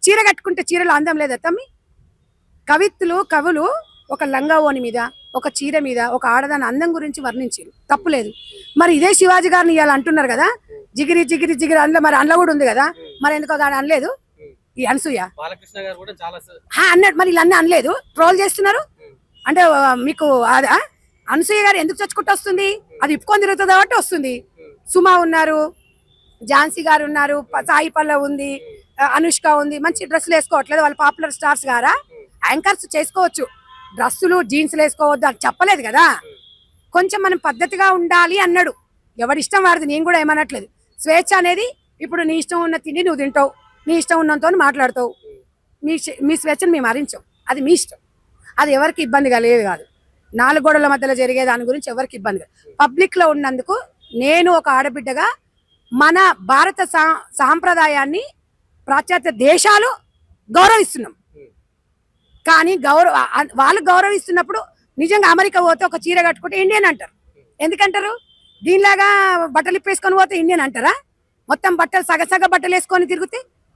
చీర కట్టుకుంటే చీరలో అందం లేదా తమ్మి? కవులు ఒక లంగావోని మీద, ఒక చీర మీద, ఒక ఆడదాని అందం గురించి వర్ణించారు, తప్పులేదు. మరి ఇదే శివాజీ గారిని ఇవాళ అంటున్నారు కదా, జిగిరి జిగిరి జిగిరి అందులో, మరి అందులో కూడా ఉంది కదా, మరి ఎందుకో గాని అనలేదు ఈ అనసూయ అన్నాడు, మరి ఇలా అనలేదు, ట్రోల్ చేస్తున్నారు అంటే మీకు అదా? అనసూయ గారు ఎందుకు చచ్చుకుంటూ వస్తుంది? అది ఇప్పుకొని తిరుగుతుంది కాబట్టి వస్తుంది. సుమా ఉన్నారు, ఝాన్సీ గారు ఉన్నారు, సాయి పల్లవి ఉంది, అనుష్క ఉంది, మంచి డ్రెస్సులు వేసుకోవట్లేదు, వాళ్ళు పాపులర్ స్టార్స్ గారా, యాంకర్స్ చేసుకోవచ్చు, డ్రెస్సులు జీన్స్లు వేసుకోవద్దు అని చెప్పలేదు కదా. కొంచెం మనం పద్ధతిగా ఉండాలి అన్నాడు. ఎవరిష్టం వారిది, నేను కూడా ఏమనట్లేదు. స్వేచ్ఛ అనేది ఇప్పుడు నీ ఇష్టం ఉన్న తిండి నువ్వు తింటావు, నీ ఇష్టం ఉన్నంతో మాట్లాడతావు, మీ స్వేచ్ఛను మేము హరించాం, అది మీ ఇష్టం, అది ఎవరికి ఇబ్బందిగా లేదు కాదు. 4 గోడల మధ్యలో జరిగే దాని గురించి ఎవరికి ఇబ్బంది కాదు. పబ్లిక్లో ఉన్నందుకు నేను ఒక ఆడబిడ్డగా మన భారత సాంప్రదాయాన్ని పాశ్చాత్య దేశాలు గౌరవిస్తున్నాం. కానీ వాళ్ళు గౌరవిస్తున్నప్పుడు నిజంగా అమెరికా పోతే ఒక చీర కట్టుకుంటే ఇండియన్ అంటారు. ఎందుకంటారు? దీనిలాగా బట్టలు ఇప్పేసుకొని పోతే ఇండియన్ అంటారా? మొత్తం బట్టలు సగ బట్టలు వేసుకొని తిరిగితే